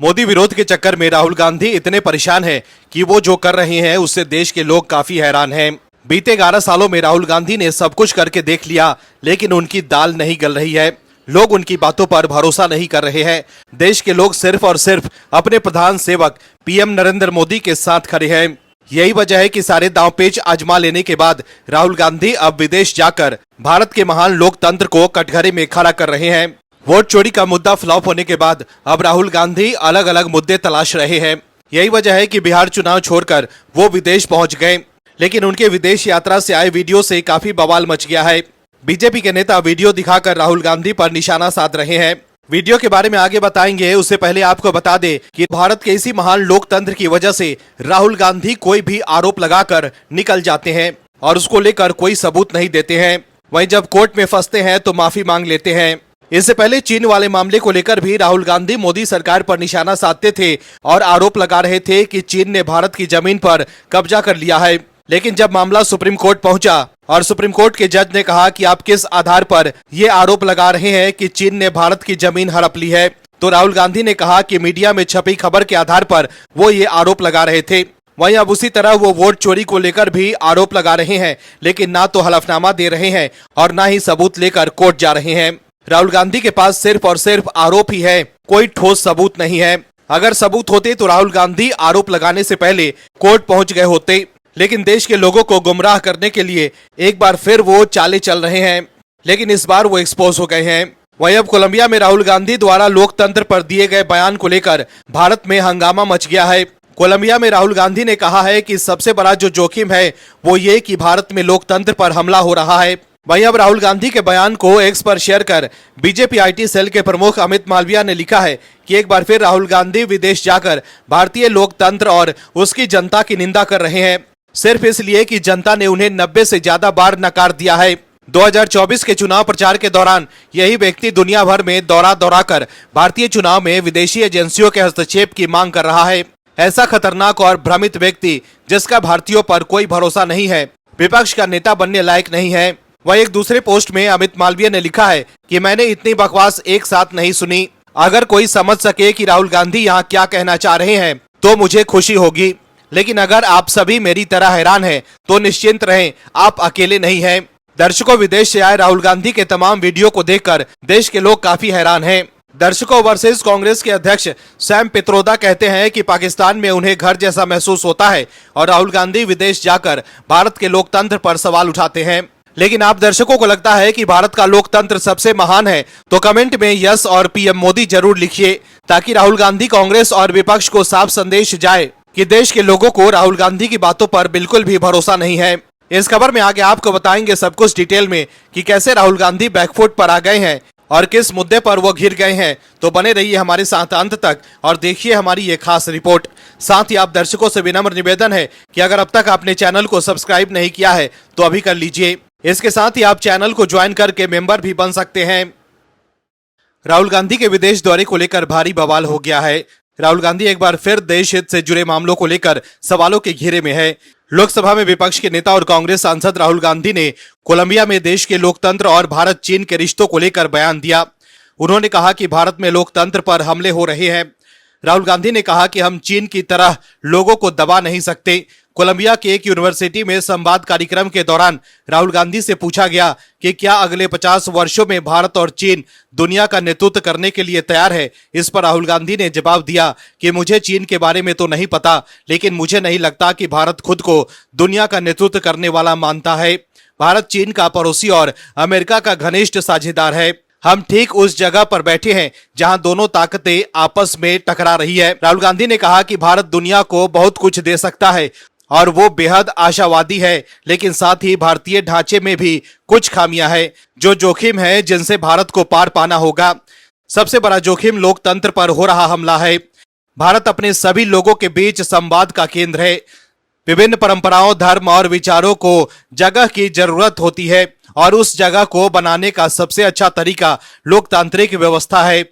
मोदी विरोध के चक्कर में राहुल गांधी इतने परेशान हैं कि वो जो कर रहे हैं उससे देश के लोग काफी हैरान हैं। बीते 11 सालों में राहुल गांधी ने सब कुछ करके देख लिया, लेकिन उनकी दाल नहीं गल रही है। लोग उनकी बातों पर भरोसा नहीं कर रहे हैं। देश के लोग सिर्फ और सिर्फ अपने प्रधान सेवक पीएम नरेंद्र मोदी के साथ खड़े हैं। यही वजह है कि सारे दांवपेच आजमा लेने के बाद राहुल गांधी अब विदेश जाकर भारत के महान लोकतंत्र को कटघरे में खड़ा कर रहे हैं। वोट चोरी का मुद्दा फ्लॉप होने के बाद अब राहुल गांधी अलग अलग मुद्दे तलाश रहे हैं। यही वजह है कि बिहार चुनाव छोड़कर वो विदेश पहुंच गए, लेकिन उनके विदेश यात्रा से आए वीडियो से काफी बवाल मच गया है। बीजेपी के नेता वीडियो दिखाकर राहुल गांधी पर निशाना साध रहे हैं। वीडियो के बारे में आगे बताएंगे, उससे पहले आपको बता दें कि भारत के इसी महान लोकतंत्र की वजह से राहुल गांधी कोई भी आरोप लगाकर निकल जाते हैं और उसको लेकर कोई सबूत नहीं देते हैं। वहीं जब कोर्ट में फंसते हैं तो माफी मांग लेते हैं। इससे पहले चीन वाले मामले को लेकर भी राहुल गांधी मोदी सरकार पर निशाना साधते थे और आरोप लगा रहे थे कि चीन ने भारत की जमीन पर कब्जा कर लिया है। लेकिन जब मामला सुप्रीम कोर्ट पहुंचा और सुप्रीम कोर्ट के जज ने कहा कि आप किस आधार पर ये आरोप लगा रहे हैं कि चीन ने भारत की जमीन हड़प ली है, तो राहुल गांधी ने कहा कि मीडिया में छपी खबर के आधार पर वो ये आरोप लगा रहे थे। वहीं अब उसी तरह वो वोट चोरी को लेकर भी आरोप लगा रहे हैं, लेकिन ना तो हलफनामा दे रहे हैं और ना ही सबूत लेकर कोर्ट जा रहे हैं। राहुल गांधी के पास सिर्फ और सिर्फ आरोप ही है, कोई ठोस सबूत नहीं है। अगर सबूत होते तो राहुल गांधी आरोप लगाने से पहले कोर्ट पहुंच गए होते, लेकिन देश के लोगों को गुमराह करने के लिए एक बार फिर वो चालें चल रहे हैं, लेकिन इस बार वो एक्सपोज हो गए हैं। वहीं अब कोलंबिया में राहुल गांधी द्वारा लोकतंत्र पर दिए गए बयान को लेकर भारत में हंगामा मच गया है। कोलंबिया में राहुल गांधी ने कहा है कि सबसे बड़ा जो जोखिम है वो ये कि भारत में लोकतंत्र पर हमला हो रहा है। वहीं अब राहुल गांधी के बयान को एक्स पर शेयर कर बीजेपी आईटी सेल के प्रमुख अमित मालविया ने लिखा है कि एक बार फिर राहुल गांधी विदेश जाकर भारतीय लोकतंत्र और उसकी जनता की निंदा कर रहे हैं, सिर्फ इसलिए कि जनता ने उन्हें 90 से ज्यादा बार नकार दिया है। 2024 के चुनाव प्रचार के दौरान यही व्यक्ति दुनिया भर में दौरा कर भारतीय चुनाव में विदेशी एजेंसियों के हस्तक्षेप की मांग कर रहा है। ऐसा खतरनाक और भ्रमित व्यक्ति जिसका भारतीयों पर कोई भरोसा नहीं है, विपक्ष का नेता बनने लायक नहीं है। वह एक दूसरे पोस्ट में अमित मालवीय ने लिखा है कि मैंने इतनी बकवास एक साथ नहीं सुनी। अगर कोई समझ सके कि राहुल गांधी यहाँ क्या कहना चाह रहे हैं तो मुझे खुशी होगी, लेकिन अगर आप सभी मेरी तरह हैरान हैं तो निश्चिंत रहें, आप अकेले नहीं हैं। दर्शकों, विदेश से आए राहुल गांधी के तमाम वीडियो को देखकर देश के लोग काफी हैरान हैं। दर्शकों, वर्सेस कांग्रेस के अध्यक्ष सैम पित्रोदा कहते हैं कि पाकिस्तान में उन्हें घर जैसा महसूस होता है और राहुल गांधी विदेश जाकर भारत के लोकतंत्र पर सवाल उठाते हैं। लेकिन आप दर्शकों को लगता है कि भारत का लोकतंत्र सबसे महान है तो कमेंट में यस और पीएम मोदी जरूर लिखिए, ताकि राहुल गांधी, कांग्रेस और विपक्ष को साफ संदेश जाए कि देश के लोगों को राहुल गांधी की बातों पर बिल्कुल भी भरोसा नहीं है। इस खबर में आगे आपको बताएंगे सब कुछ डिटेल में कि कैसे राहुल गांधी बैकफुट पर आ गए हैं और किस मुद्दे पर वो घिर गए हैं। तो बने रहिए हमारे साथ अंत तक और देखिए हमारी ये खास रिपोर्ट। साथ ही आप दर्शकों से विनम्र निवेदन है कि अगर अब तक आपने चैनल को सब्सक्राइब नहीं किया है तो अभी कर लीजिए। इसके साथ ही आप चैनल को ज्वाइन करके मेंबर भी बन सकते हैं। राहुल गांधी के विदेश दौरे को लेकर भारी बवाल हो गया है। राहुल गांधी एक बार फिर देश हित से जुड़े मामलों को लेकर सवालों के घेरे में है। लोकसभा में विपक्ष के नेता और कांग्रेस सांसद राहुल गांधी ने कोलंबिया में देश के लोकतंत्र और भारत चीन के रिश्तों को लेकर बयान दिया। उन्होंने कहा कि भारत में लोकतंत्र पर हमले हो रहे हैं। राहुल गांधी ने कहा कि हम चीन की तरह लोगों को दबा नहीं सकते। कोलंबिया के एक यूनिवर्सिटी में संवाद कार्यक्रम के दौरान राहुल गांधी से पूछा गया कि क्या अगले 50 वर्षों में भारत और चीन दुनिया का नेतृत्व करने के लिए तैयार है। इस पर राहुल गांधी ने जवाब दिया कि मुझे चीन के बारे में तो नहीं पता, लेकिन मुझे नहीं लगता कि भारत खुद को दुनिया का नेतृत्व करने वाला मानता है। भारत चीन का पड़ोसी और अमेरिका का घनिष्ठ साझेदार है। हम ठीक उस जगह पर बैठे हैं जहां दोनों ताकतें आपस में टकरा रही है। राहुल गांधी ने कहा कि भारत दुनिया को बहुत कुछ दे सकता है और वो बेहद आशावादी है, लेकिन साथ ही भारतीय ढांचे में भी कुछ खामियां हैं जो जोखिम है जिनसे भारत को पार पाना होगा। सबसे बड़ा जोखिम लोकतंत्र पर हो रहा हमला है। भारत अपने सभी लोगों के बीच संवाद का केंद्र है। विभिन्न परंपराओं, धर्म और विचारों को जगह की जरूरत होती है और उस जगह को बनाने का सबसे अच्छा तरीका लोकतांत्रिक व्यवस्था है।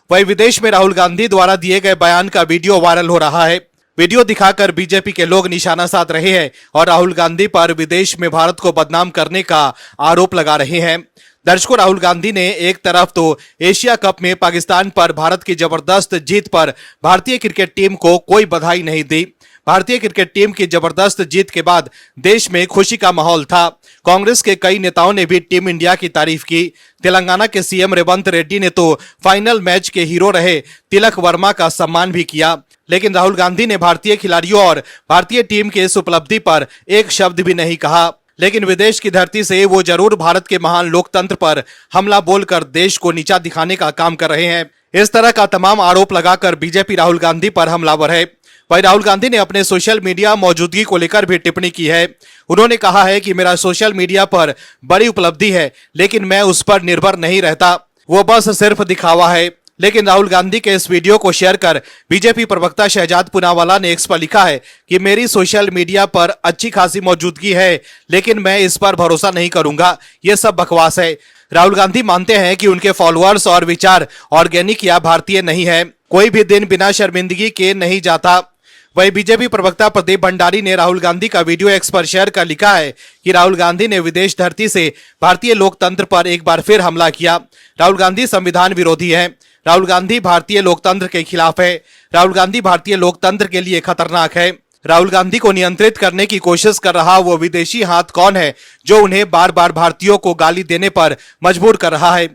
वही विदेश में राहुल गांधी द्वारा दिए गए बयान का वीडियो वायरल हो रहा है। वीडियो दिखाकर बीजेपी के लोग निशाना साध रहे हैं और राहुल गांधी पर विदेश में भारत को बदनाम करने का आरोप लगा रहे हैं। दर्शकों, राहुल गांधी ने एक तरफ तो एशिया कप में पाकिस्तान पर भारत की जबरदस्त जीत पर भारतीय क्रिकेट टीम को कोई बधाई नहीं दी। भारतीय क्रिकेट टीम की जबरदस्त जीत के बाद देश में खुशी का माहौल था। कांग्रेस के कई नेताओं ने भी टीम इंडिया की तारीफ की। तेलंगाना के सीएम रेवंत रेड्डी ने तो फाइनल मैच के हीरो रहे तिलक वर्मा का सम्मान भी किया। लेकिन राहुल गांधी ने भारतीय खिलाड़ियों और भारतीय टीम की इस उपलब्धि पर एक शब्द भी नहीं कहा। लेकिन विदेश की धरती से वो जरूर भारत के महान लोकतंत्र पर हमला बोलकर देश को नीचा दिखाने का काम कर रहे हैं। इस तरह का तमाम आरोप लगाकर बीजेपी राहुल गांधी पर हमलावर है। वहीं राहुल गांधी ने अपने सोशल मीडिया मौजूदगी को लेकर भी टिप्पणी की है। उन्होंने कहा है कि मेरा सोशल मीडिया पर बड़ी उपलब्धि है, लेकिन मैं उस पर निर्भर नहीं रहता, वो बस सिर्फ दिखावा है। लेकिन राहुल गांधी के इस वीडियो को शेयर कर बीजेपी प्रवक्ता शहजाद पूनावाला ने एक्स पर लिखा है कि मेरी सोशल मीडिया पर अच्छी खासी मौजूदगी है, लेकिन मैं इस पर भरोसा नहीं करूंगा, ये सब बकवास है। राहुल गांधी मानते हैं कि उनके फॉलोअर्स और विचार ऑर्गेनिक या भारतीय नहीं है। कोई भी दिन बिना शर्मिंदगी के नहीं जाता। वही बीजेपी प्रवक्ता प्रदीप भंडारी ने राहुल गांधी का वीडियो एक्स पर शेयर कर लिखा है कि राहुल गांधी ने विदेश धरती से भारतीय लोकतंत्र पर एक बार फिर हमला किया। राहुल गांधी संविधान विरोधी है। राहुल गांधी भारतीय लोकतंत्र के खिलाफ है। राहुल गांधी भारतीय लोकतंत्र के लिए खतरनाक है। राहुल गांधी को नियंत्रित करने की कोशिश कर रहा वो विदेशी हाथ कौन है जो उन्हें बार बार भारतीयों को गाली देने पर मजबूर कर रहा है।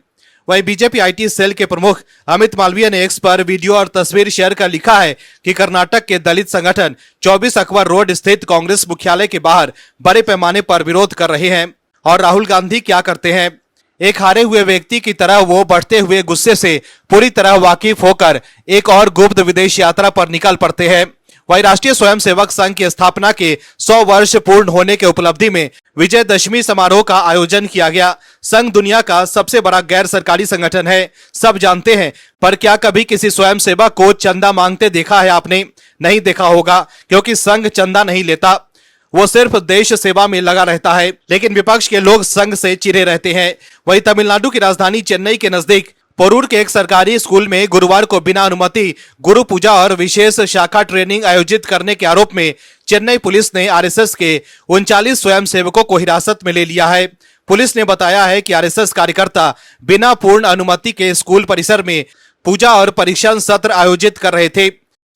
वहीं बीजेपी आईटी सेल के प्रमुख अमित मालवीय ने एक्स पर वीडियो और तस्वीर शेयर कर लिखा है कि कर्नाटक के दलित संगठन 24 अकबर रोड स्थित कांग्रेस मुख्यालय के बाहर बड़े पैमाने पर विरोध कर रहे हैं। और राहुल गांधी क्या करते हैं? एक हारे हुए व्यक्ति की तरह वो बढ़ते हुए गुस्से से पूरी तरह वाकिफ होकर एक और गुप्त विदेश यात्रा पर निकल पड़ते हैं। वहीं राष्ट्रीय स्वयंसेवक संघ की स्थापना के 100 वर्ष पूर्ण होने के उपलब्धि में विजयदशमी समारोह का आयोजन किया गया। संघ दुनिया का सबसे बड़ा गैर सरकारी संगठन है, सब जानते हैं, पर क्या कभी किसी स्वयंसेवक को चंदा मांगते देखा है आपने? नहीं देखा होगा, क्योंकि संघ चंदा नहीं लेता, वो सिर्फ देश सेवा में लगा रहता है। लेकिन विपक्ष के लोग संघ से चिढ़े रहते हैं। वहीं तमिलनाडु की राजधानी चेन्नई के नजदीक पोरूर के एक सरकारी स्कूल में गुरुवार को बिना अनुमति गुरु पूजा और विशेष शाखा ट्रेनिंग आयोजित करने के आरोप में चेन्नई पुलिस ने आरएसएस के 39 स्वयंसेवकों को हिरासत में ले लिया है। पुलिस ने बताया है कि आरएसएस कार्यकर्ता बिना पूर्ण अनुमति के स्कूल परिसर में पूजा और परीक्षण सत्र आयोजित कर रहे थे।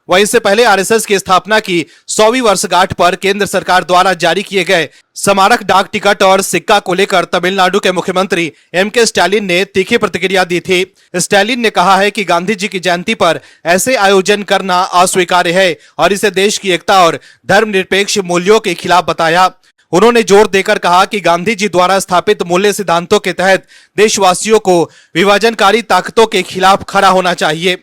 वहीं इससे पहले आरएसएस की स्थापना की 100वीं वर्षगांठ पर केंद्र सरकार द्वारा जारी किए गए स्मारक डाक टिकट और सिक्का को लेकर तमिलनाडु के मुख्यमंत्री एमके स्टालिन ने तीखी प्रतिक्रिया दी थी। स्टालिन ने कहा है कि गांधी जी की जयंती पर ऐसे आयोजन करना अस्वीकार्य है और इसे देश की एकता और धर्मनिरपेक्ष मूल्यों के खिलाफ बताया। उन्होंने जोर देकर कहा कि गांधी जी द्वारा स्थापित मूल्य सिद्धांतों के तहत देशवासियों को विभाजनकारी ताकतों के खिलाफ खड़ा होना चाहिए।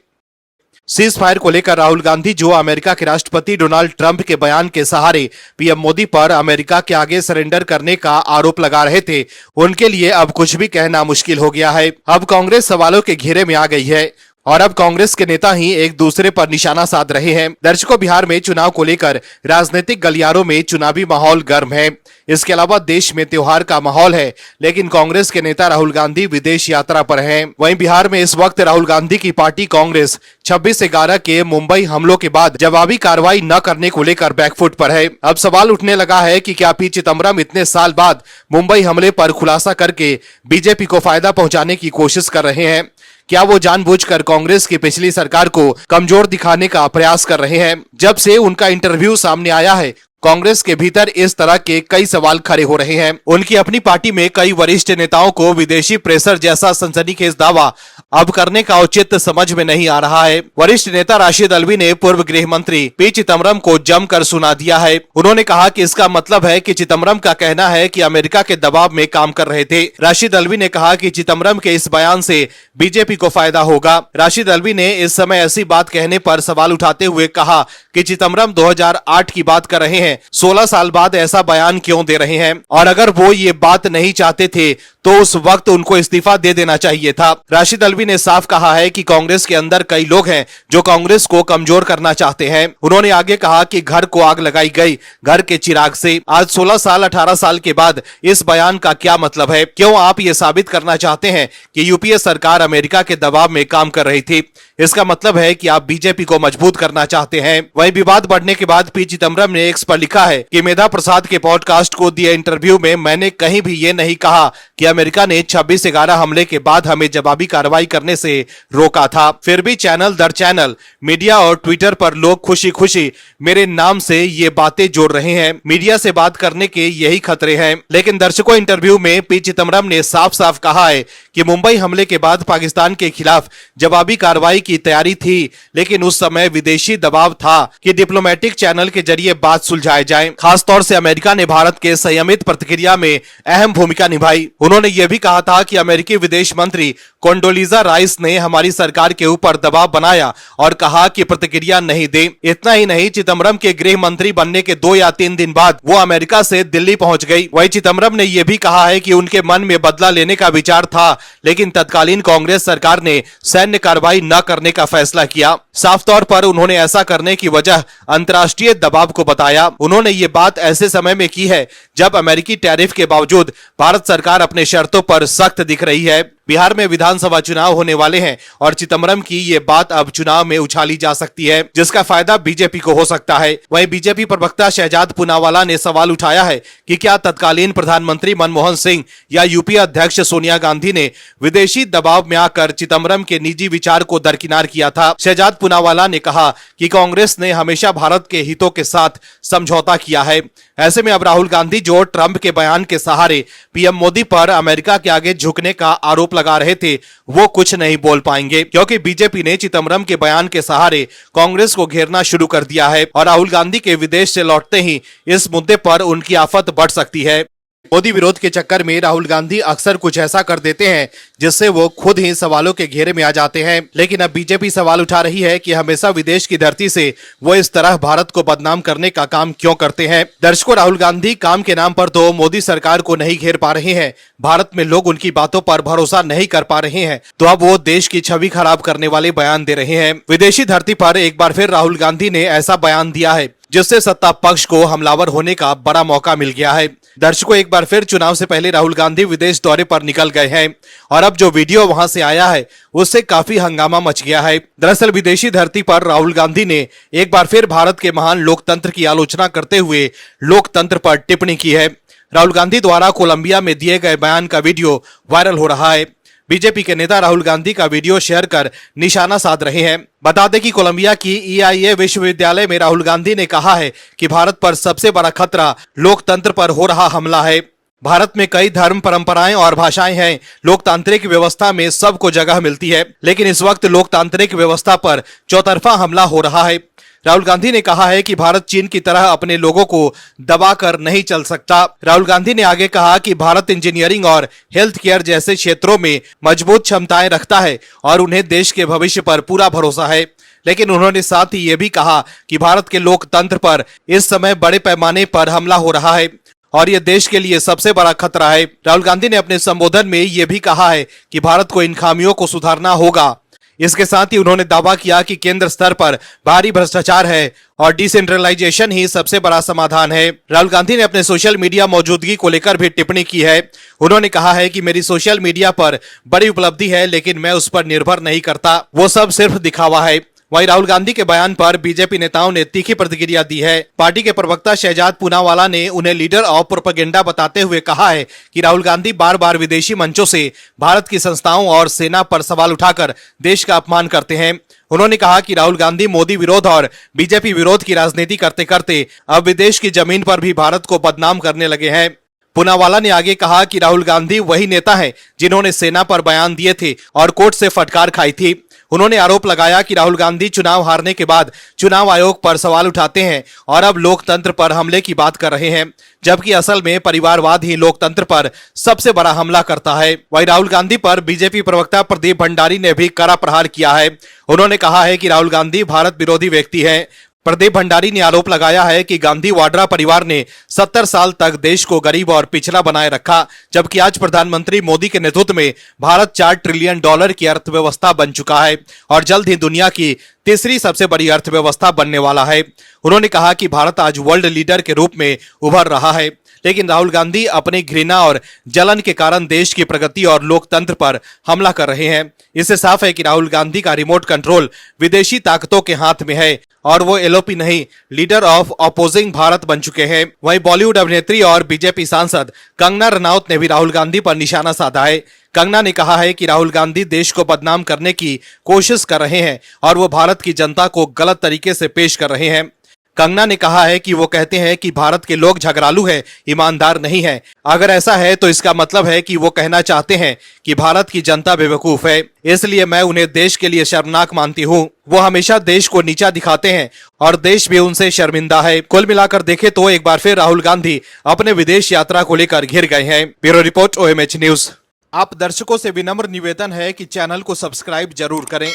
सीज फायर को लेकर राहुल गांधी जो अमेरिका के राष्ट्रपति डोनाल्ड ट्रंप के बयान के सहारे पीएम मोदी पर अमेरिका के आगे सरेंडर करने का आरोप लगा रहे थे, उनके लिए अब कुछ भी कहना मुश्किल हो गया है। अब कांग्रेस सवालों के घेरे में आ गई है और अब कांग्रेस के नेता ही एक दूसरे पर निशाना साध रहे हैं। दर्शकों, बिहार में चुनाव को लेकर राजनीतिक गलियारों में चुनावी माहौल गर्म है। इसके अलावा देश में त्योहार का माहौल है, लेकिन कांग्रेस के नेता राहुल गांधी विदेश यात्रा पर हैं। वहीं बिहार में इस वक्त राहुल गांधी की पार्टी कांग्रेस 26/11 के मुंबई हमलों के बाद जवाबी कार्रवाई न करने को लेकर बैकफुट पर है। अब सवाल उठने लगा है कि क्या पी चिदम्बरम इतने साल बाद मुंबई हमले पर खुलासा करके बीजेपी को फायदा पहुंचाने की कोशिश कर रहे हैं? क्या वो जानबूझकर कांग्रेस की पिछली सरकार को कमजोर दिखाने का प्रयास कर रहे हैं? जब से उनका इंटरव्यू सामने आया है, कांग्रेस के भीतर इस तरह के कई सवाल खड़े हो रहे हैं। उनकी अपनी पार्टी में कई वरिष्ठ नेताओं को विदेशी प्रेशर जैसा सनसनीखेज दावा अब करने का औचित्य समझ में नहीं आ रहा है। वरिष्ठ नेता राशिद अल्वी ने पूर्व गृह मंत्री पी चिदम्बरम को जमकर सुना दिया है। उन्होंने कहा कि इसका मतलब है कि चिदम्बरम का कहना है कि अमेरिका के दबाव में काम कर रहे थे। राशिद अल्वी ने कहा कि चिदम्बरम के इस बयान से बीजेपी को फायदा होगा। राशिद अल्वी ने इस समय ऐसी बात कहने पर सवाल उठाते हुए कहा कि चिदम्बरम 2008 की बात कर रहे हैं, 16 साल बाद ऐसा बयान क्यों दे रहे हैं? और अगर वो ये बात नहीं चाहते थे तो उस वक्त उनको इस्तीफा दे देना चाहिए था। राशिद अल्वी ने साफ कहा है कि कांग्रेस के अंदर कई लोग हैं जो कांग्रेस को कमजोर करना चाहते हैं। उन्होंने आगे कहा कि घर को आग लगाई गई घर के चिराग से। आज 16 साल 18 साल के बाद इस बयान का क्या मतलब है? क्यों आप ये साबित करना चाहते हैं कि यूपीए सरकार अमेरिका के दबाव में काम कर रही थी? इसका मतलब है कि आप बीजेपी को मजबूत करना चाहते हैं। वही विवाद बढ़ने के बाद पी चिदम्बरम ने एक्स पर लिखा है कि मेधा प्रसाद के पॉडकास्ट को दिए इंटरव्यू में मैंने कहीं भी ये नहीं कहा कि अमेरिका ने 26/11 हमले के बाद हमें जवाबी कार्रवाई करने से रोका था। फिर भी चैनल दर चैनल, मीडिया और ट्विटर पर लोग खुशी खुशी मेरे नाम से ये बातें जोड़ रहे हैं। मीडिया से बात करने के यही खतरे हैं। लेकिन दर्शकों, इंटरव्यू में पी चिदम्बरम ने साफ साफ कहा है कि मुंबई हमले के बाद पाकिस्तान के खिलाफ जवाबी कार्रवाई की तैयारी थी, लेकिन उस समय विदेशी दबाव था कि डिप्लोमेटिक चैनल के जरिए बात सुलझाए जाए। खासतौर से अमेरिका ने भारत के संयमित प्रतिक्रिया में अहम भूमिका निभाई। उन्होंने यह भी कहा था कि अमेरिकी विदेश मंत्री कोंडोलीजा राइस ने हमारी सरकार के ऊपर दबाव बनाया और कहा कि प्रतिक्रिया नहीं दे। इतना ही नहीं, चिदम्बरम के गृह मंत्री बनने के 2 या 3 दिन बाद वो अमेरिका से दिल्ली पहुंच गई। वहीं चिदम्बरम ने यह भी कहा है कि उनके मन में बदला लेने का विचार था, लेकिन तत्कालीन कांग्रेस सरकार ने सैन्य कार्रवाई न करने का फैसला किया। साफ तौर पर उन्होंने ऐसा करने की वजह अंतर्राष्ट्रीय दबाव को बताया। उन्होंने ये बात ऐसे समय में की है जब अमेरिकी टैरिफ के बावजूद भारत सरकार अपने शर्तों पर सख्त दिख रही है। बिहार में विधानसभा चुनाव होने वाले हैं और चिदम्बरम की ये बात अब चुनाव में उछाली जा सकती है, जिसका फायदा बीजेपी को हो सकता है। वहीं बीजेपी प्रवक्ता शहजाद पूनावाला ने सवाल उठाया है कि क्या तत्कालीन प्रधानमंत्री मनमोहन सिंह या यूपीए अध्यक्ष सोनिया गांधी ने विदेशी दबाव में आकर चिदम्बरम के निजी विचार को दरकिनार किया था। शहजाद पूनावाला ने कहा कि कांग्रेस ने हमेशा भारत के हितों के साथ समझौता किया है। ऐसे में अब राहुल गांधी जो ट्रंप के बयान के सहारे पीएम मोदी पर अमेरिका के आगे झुकने का आरोप लगा रहे थे, वो कुछ नहीं बोल पाएंगे, क्योंकि बीजेपी ने चिदम्बरम के बयान के सहारे कांग्रेस को घेरना शुरू कर दिया है और राहुल गांधी के विदेश से लौटते ही इस मुद्दे पर उनकी आफत बढ़ सकती है। मोदी विरोध के चक्कर में राहुल गांधी अक्सर कुछ ऐसा कर देते हैं जिससे वो खुद ही सवालों के घेरे में आ जाते हैं। लेकिन अब बीजेपी सवाल उठा रही है कि हमेशा विदेश की धरती से वो इस तरह भारत को बदनाम करने का काम क्यों करते हैं। दर्शकों, राहुल गांधी काम के नाम पर तो मोदी सरकार को नहीं घेर पा रहे हैं, भारत में लोग उनकी बातों पर भरोसा नहीं कर पा रहे हैं, तो अब वो देश की छवि खराब करने वाले बयान दे रहे हैं। विदेशी धरती पर एक बार फिर राहुल गांधी ने ऐसा बयान दिया है जिससे सत्ता पक्ष को हमलावर होने का बड़ा मौका मिल गया है। दर्शकों, एक बार फिर चुनाव से पहले राहुल गांधी विदेश दौरे पर निकल गए हैं और अब जो वीडियो वहां से आया है उससे काफी हंगामा मच गया है। दरअसल विदेशी धरती पर राहुल गांधी ने एक बार फिर भारत के महान लोकतंत्र की आलोचना करते हुए लोकतंत्र पर टिप्पणी की है। राहुल गांधी द्वारा कोलंबिया में दिए गए बयान का वीडियो वायरल हो रहा है। बीजेपी के नेता राहुल गांधी का वीडियो शेयर कर निशाना साध रहे हैं। बता दें कि कोलंबिया की EIA विश्वविद्यालय में राहुल गांधी ने कहा है कि भारत पर सबसे बड़ा खतरा लोकतंत्र पर हो रहा हमला है। भारत में कई धर्म, परंपराएं और भाषाएं हैं। लोकतांत्रिक व्यवस्था में सबको जगह मिलती है, लेकिन इस वक्त लोकतांत्रिक व्यवस्था पर चौतरफा हमला हो रहा है। राहुल गांधी ने कहा है कि भारत चीन की तरह अपने लोगों को दबाकर नहीं चल सकता। राहुल गांधी ने आगे कहा कि भारत इंजीनियरिंग और हेल्थ केयर जैसे क्षेत्रों में मजबूत क्षमताएं रखता है और उन्हें देश के भविष्य पर पूरा भरोसा है। लेकिन उन्होंने साथ ही ये भी कहा कि भारत के लोकतंत्र पर इस समय बड़े पैमाने पर हमला हो रहा है और यह देश के लिए सबसे बड़ा खतरा है। राहुल गांधी ने अपने संबोधन में यह भी कहा है कि भारत को इन खामियों को सुधारना होगा। इसके साथ ही उन्होंने दावा किया कि केंद्र स्तर पर भारी भ्रष्टाचार है और डिसेंट्रलाइजेशन ही सबसे बड़ा समाधान है। राहुल गांधी ने अपने सोशल मीडिया मौजूदगी को लेकर भी टिप्पणी की है। उन्होंने कहा है कि मेरी सोशल मीडिया पर बड़ी उपलब्धि है, लेकिन मैं उस पर निर्भर नहीं करता, वो सब सिर्फ दिखावा है। वहीं राहुल गांधी के बयान पर बीजेपी नेताओं ने तीखी प्रतिक्रिया दी है। पार्टी के प्रवक्ता शहजाद पूनावाला ने उन्हें लीडर ऑफ प्रोपेगेंडा बताते हुए कहा है कि राहुल गांधी बार बार विदेशी मंचों से भारत की संस्थाओं और सेना पर सवाल उठाकर देश का अपमान करते हैं। उन्होंने कहा कि राहुल गांधी मोदी विरोध और बीजेपी विरोध की राजनीति करते करते अब विदेश की जमीन पर भी भारत को बदनाम करने लगे हैं। पूनावाला ने आगे कहा कि राहुल गांधी वही नेता हैं जिन्होंने सेना पर बयान दिए थे और कोर्ट से फटकार खाई थी। उन्होंने आरोप लगाया कि राहुल गांधी चुनाव हारने के बाद चुनाव आयोग पर सवाल उठाते हैं और अब लोकतंत्र पर हमले की बात कर रहे हैं, जबकि असल में परिवारवाद ही लोकतंत्र पर सबसे बड़ा हमला करता है। वहीं राहुल गांधी पर बीजेपी प्रवक्ता प्रदीप भंडारी ने भी कड़ा प्रहार किया है। उन्होंने कहा है कि राहुल गांधी भारत विरोधी व्यक्ति है। प्रदीप भंडारी ने आरोप लगाया है कि गांधी वाड्रा परिवार ने 70 साल तक देश को गरीब और पिछड़ा बनाए रखा, जबकि आज प्रधानमंत्री मोदी के नेतृत्व में भारत $4 ट्रिलियन की अर्थव्यवस्था बन चुका है और जल्द ही दुनिया की तीसरी सबसे बड़ी अर्थव्यवस्था बनने वाला है। उन्होंने कहा कि भारत आज वर्ल्ड लीडर के रूप में उभर रहा है, लेकिन राहुल गांधी अपनी घृणा और जलन के कारण देश की प्रगति और लोकतंत्र पर हमला कर रहे हैं। इससे साफ है कि राहुल गांधी का रिमोट कंट्रोल विदेशी ताकतों के हाथ में है और वो एलओपी नहीं, लीडर ऑफ अपोजिंग भारत बन चुके हैं। वहीं बॉलीवुड अभिनेत्री और बीजेपी सांसद कंगना रनौत ने भी राहुल गांधी पर निशाना साधा है। कंगना ने कहा है कि राहुल गांधी देश को बदनाम करने की कोशिश कर रहे हैं और वो भारत की जनता को गलत तरीके से पेश कर रहे हैं। कंगना ने कहा है कि वो कहते हैं कि भारत के लोग झगड़ालू हैं, ईमानदार नहीं है। अगर ऐसा है तो इसका मतलब है कि वो कहना चाहते हैं कि भारत की जनता बेवकूफ है, इसलिए मैं उन्हें देश के लिए शर्मनाक मानती हूँ। वो हमेशा देश को नीचा दिखाते हैं और देश भी उनसे शर्मिंदा है। कुल मिलाकर देखें तो एक बार फिर राहुल गांधी अपने विदेश यात्रा को लेकर घिर गए हैं। Bureau report OMH news. आप दर्शकों से विनम्र निवेदन है कि चैनल को सब्सक्राइब जरूर करें